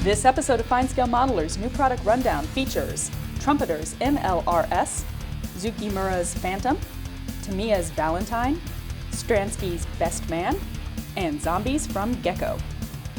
This episode of FineScale Modeler's new product rundown features Trumpeter's MLRS, Zoukei Mura's Phantom, Tamiya's Valentine, Stransky's Bestmann, and zombies from Gecco.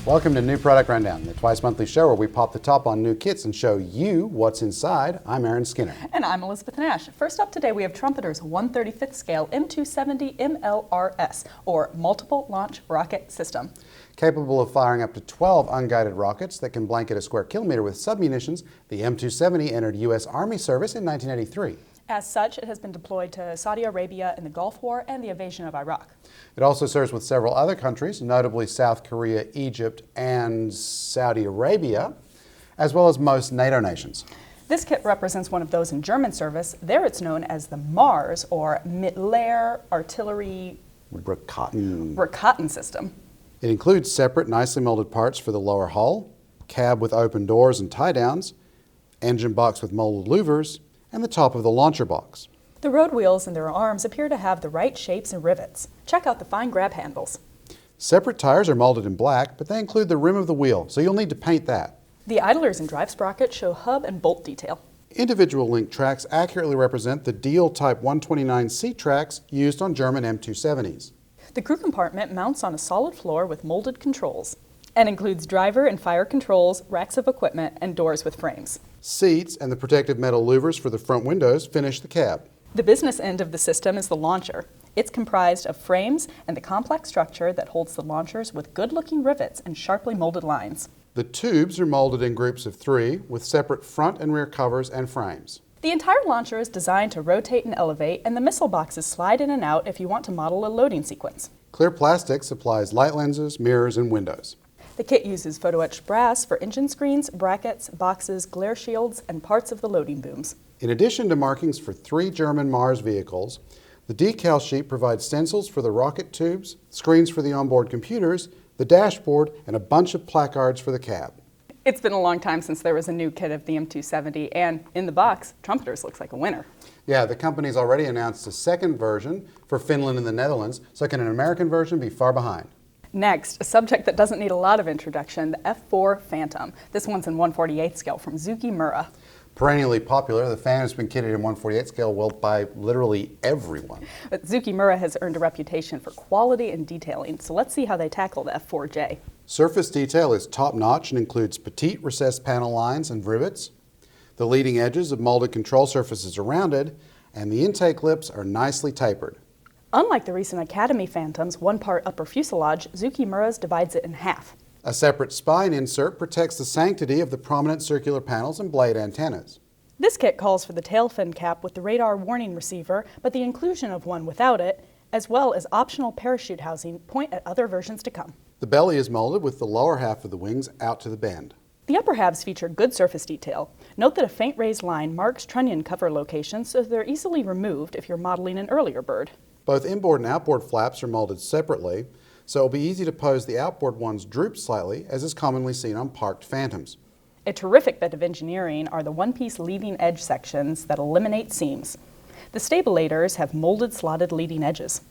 Welcome to New Product Rundown, the twice-monthly show where we pop the top on new kits and show you what's inside. I'm Aaron Skinner. And I'm Elizabeth Nash. First up today, we have Trumpeter's 1/35th scale M270 MLRS, or Multiple Launch Rocket System. Capable of firing up to 12 unguided rockets that can blanket a square kilometer with submunitions, the M270 entered U.S. Army service in 1983. As such, it has been deployed to Saudi Arabia in the Gulf War and the invasion of Iraq. It also serves with several other countries, notably South Korea, Egypt, and Saudi Arabia, as well as most NATO nations. This kit represents one of those in German service. There it's known as the MARS, or Mittellehr Artillery Raketen System. It includes separate, nicely molded parts for the lower hull, cab with open doors and tie-downs, engine box with molded louvers, and the top of the launcher box. The road wheels and their arms appear to have the right shapes and rivets. Check out the fine grab handles. Separate tires are molded in black, but they include the rim of the wheel, so you'll need to paint that. The idlers and drive sprockets show hub and bolt detail. Individual link tracks accurately represent the Deal Type 129C tracks used on German M270s. The crew compartment mounts on a solid floor with molded controls and includes driver and fire controls, racks of equipment, and doors with frames. Seats and the protective metal louvers for the front windows finish the cab. The business end of the system is the launcher. It's comprised of frames and the complex structure that holds the launchers with good-looking rivets and sharply molded lines. The tubes are molded in groups of 3 with separate front and rear covers and frames. The entire launcher is designed to rotate and elevate, and the missile boxes slide in and out if you want to model a loading sequence. Clear plastic supplies light lenses, mirrors, and windows. The kit uses photo-etched brass for engine screens, brackets, boxes, glare shields, and parts of the loading booms. In addition to markings for 3 German Mars vehicles, the decal sheet provides stencils for the rocket tubes, screens for the onboard computers, the dashboard, and a bunch of placards for the cab. It's been a long time since there was a new kit of the M270, and in the box, Trumpeter's looks like a winner. Yeah, the company's already announced a second version for Finland and the Netherlands, so can an American version be far behind? Next, a subject that doesn't need a lot of introduction, the F4 Phantom. This one's in 1/48 scale from Zoukei Mura. Perennially popular, the Phantom has been kitted in 1/48 scale well by literally everyone. But Zoukei Mura has earned a reputation for quality and detailing, so let's see how they tackle the F4J. Surface detail is top-notch and includes petite recessed panel lines and rivets. The leading edges of molded control surfaces are rounded, and the intake lips are nicely tapered. Unlike the recent Academy Phantoms, one-part upper fuselage, Zoukei Mura's divides it in half. A separate spine insert protects the sanctity of the prominent circular panels and blade antennas. This kit calls for the tail fin cap with the radar warning receiver, but the inclusion of one without it, as well as optional parachute housing, point at other versions to come. The belly is molded with the lower half of the wings out to the bend. The upper halves feature good surface detail. Note that a faint raised line marks trunnion cover locations, so they're easily removed if you're modeling an earlier bird. Both inboard and outboard flaps are molded separately, so it'll be easy to pose the outboard ones droop slightly, as is commonly seen on parked Phantoms. A terrific bit of engineering are the one-piece leading edge sections that eliminate seams. The stabilators have molded slotted leading edges.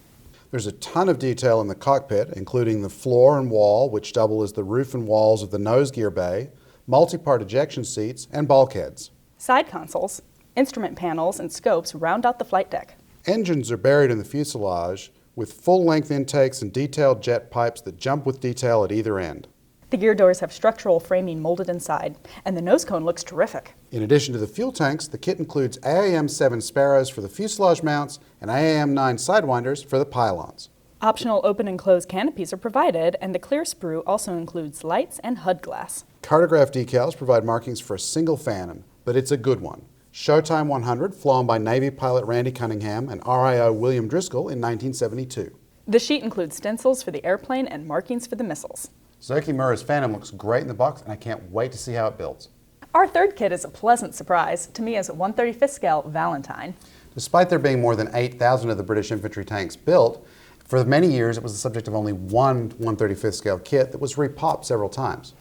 There's a ton of detail in the cockpit, including the floor and wall, which double as the roof and walls of the nose gear bay, multi-part ejection seats, and bulkheads. Side consoles, instrument panels, and scopes round out the flight deck. Engines are buried in the fuselage with full-length intakes and detailed jet pipes that jump with detail at either end. The gear doors have structural framing molded inside, and the nose cone looks terrific. In addition to the fuel tanks, the kit includes AAM-7 Sparrows for the fuselage mounts and AAM-9 Sidewinders for the pylons. Optional open and closed canopies are provided, and the clear sprue also includes lights and HUD glass. Cartograph decals provide markings for a single Phantom, but it's a good one. Showtime 100, flown by Navy pilot Randy Cunningham and RIO William Driscoll in 1972. The sheet includes stencils for the airplane and markings for the missiles. Zoukei Mura's Phantom looks great in the box, and I can't wait to see how it builds. Our third kit is a pleasant surprise. Tamiya's 1/35th scale Valentine. Despite there being more than 8,000 of the British infantry tanks built, for many years it was the subject of only one 1/35th scale kit that was repopped several times.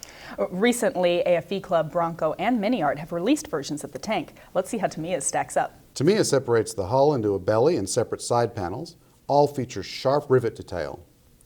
Recently, AFE Club, Bronco, and Mini-Art have released versions of the tank. Let's see how Tamiya's stacks up. Tamiya separates the hull into a belly and separate side panels. All feature sharp rivet detail.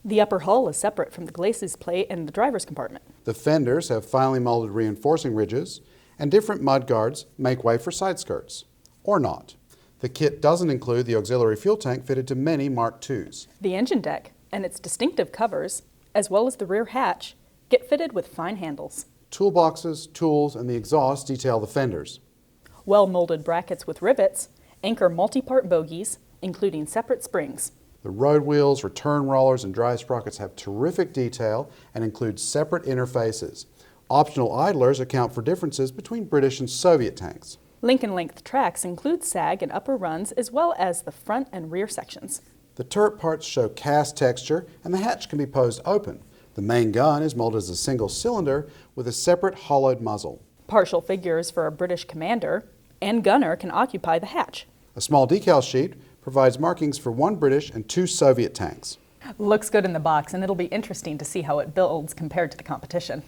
The upper hull is separate from the glacis plate in the driver's compartment. The fenders have finely molded reinforcing ridges, and different mudguards make way for side skirts, or not. The kit doesn't include the auxiliary fuel tank fitted to many Mark IIs. The engine deck and its distinctive covers, as well as the rear hatch, get fitted with fine handles. Toolboxes, tools, and the exhaust detail the fenders. Well-molded brackets with rivets anchor multi-part bogies, including separate springs. The road wheels, return rollers, and drive sprockets have terrific detail and include separate interfaces. Optional idlers account for differences between British and Soviet tanks. Lincoln-length tracks include sag and upper runs, as well as the front and rear sections. The turret parts show cast texture, and the hatch can be posed open. The main gun is molded as a single cylinder with a separate hollowed muzzle. Partial figures for a British commander and gunner can occupy the hatch. A small decal sheet provides markings for 1 British and 2 Soviet tanks. Looks good in the box, and it'll be interesting to see how it builds compared to the competition.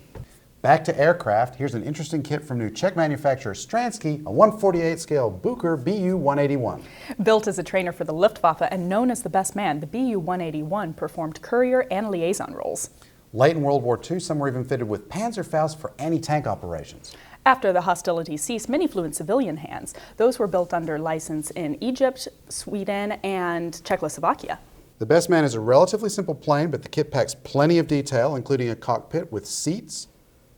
Back to aircraft, here's an interesting kit from new Czech manufacturer Stransky, a 1/48 scale Booker BU-181. Built as a trainer for the Luftwaffe and known as the Bestmann, the BU-181 performed courier and liaison roles. Late in World War II, some were even fitted with Panzerfaust for anti-tank operations. After the hostilities ceased, many flew in civilian hands. Those were built under license in Egypt, Sweden, and Czechoslovakia. The Bestmann is a relatively simple plane, but the kit packs plenty of detail, including a cockpit with seats,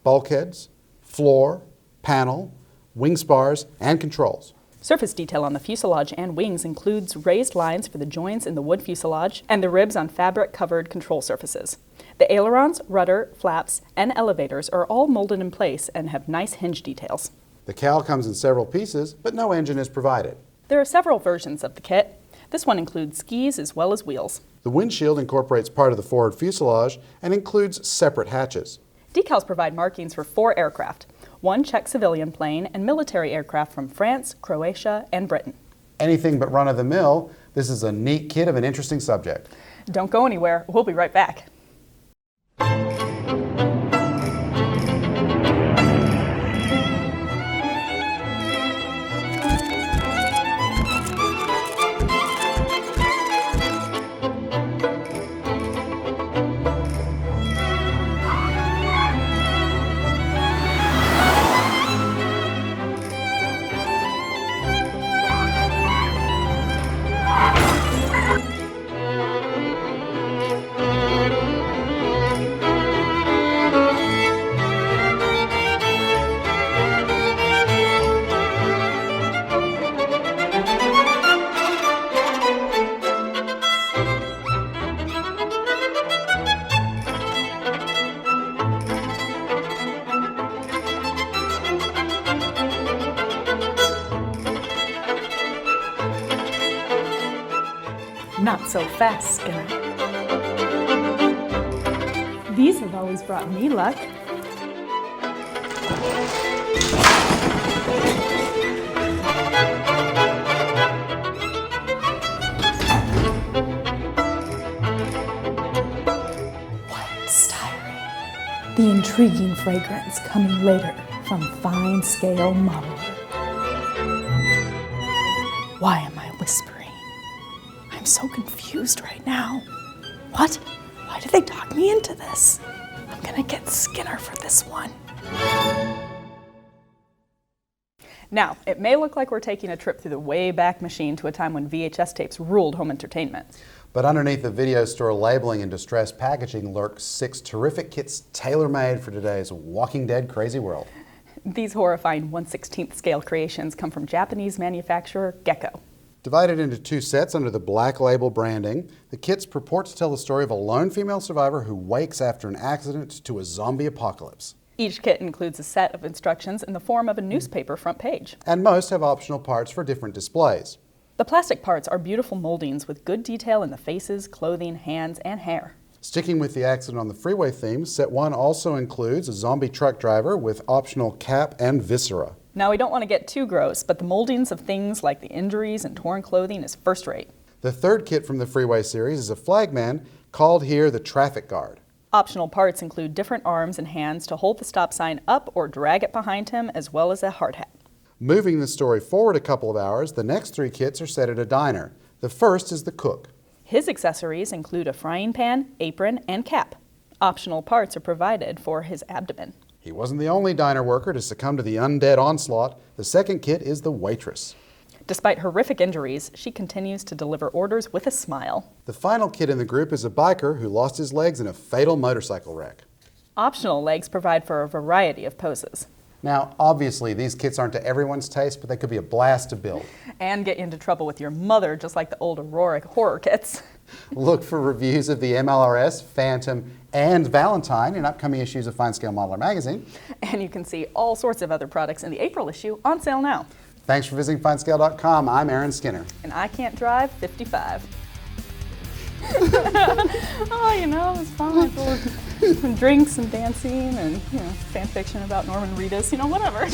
bulkheads, floor, panel, wing spars, and controls. Surface detail on the fuselage and wings includes raised lines for the joints in the wood fuselage and the ribs on fabric-covered control surfaces. The ailerons, rudder, flaps, and elevators are all molded in place and have nice hinge details. The cowl comes in several pieces, but no engine is provided. There are several versions of the kit. This one includes skis as well as wheels. The windshield incorporates part of the forward fuselage and includes separate hatches. Decals provide markings for 4 aircraft, 1 Czech civilian plane and military aircraft from France, Croatia, and Britain. Anything but run-of-the-mill, this is a neat kit of an interesting subject. Don't go anywhere. We'll be right back. Not so fast, Skinner. These have always brought me luck. White styrene. The intriguing fragrance coming later from FineScale Modeler. Why am I whispering? I'm so confused right now. What? Why did they talk me into this? I'm gonna get Skinner for this one. Now, it may look like we're taking a trip through the way back machine to a time when VHS tapes ruled home entertainment. But underneath the video store labeling and distressed packaging lurk 6 terrific kits tailor-made for today's Walking Dead crazy world. These horrifying 1/16th scale creations come from Japanese manufacturer Gecco. Divided into 2 sets under the Black Label branding, the kits purport to tell the story of a lone female survivor who wakes after an accident to a zombie apocalypse. Each kit includes a set of instructions in the form of a newspaper front page. And most have optional parts for different displays. The plastic parts are beautiful moldings with good detail in the faces, clothing, hands, and hair. Sticking with the accident on the freeway theme, set 1 also includes a zombie truck driver with optional cap and viscera. Now, we don't want to get too gross, but the moldings of things like the injuries and torn clothing is first rate. The 3rd kit from the Freeway series is a flagman, called here the traffic guard. Optional parts include different arms and hands to hold the stop sign up or drag it behind him, as well as a hard hat. Moving the story forward a couple of hours, the next 3 kits are set at a diner. The first is the cook. His accessories include a frying pan, apron, and cap. Optional parts are provided for his abdomen. He wasn't the only diner worker to succumb to the undead onslaught. The second kit is the waitress. Despite horrific injuries, she continues to deliver orders with a smile. The final kid in the group is a biker who lost his legs in a fatal motorcycle wreck. Optional legs provide for a variety of poses. Now, obviously, these kits aren't to everyone's taste, but they could be a blast to build. And get you into trouble with your mother, just like the old Aurora horror kits. Look for reviews of the MLRS, Phantom, and Valentine in upcoming issues of FineScale Modeler magazine. And you can see all sorts of other products in the April issue on sale now. Thanks for visiting FineScale.com. I'm Aaron Skinner. And I can't drive 55. Oh, you know, it was fun. Some drinks and dancing and, you know, fan fiction about Norman Reedus, you know, whatever.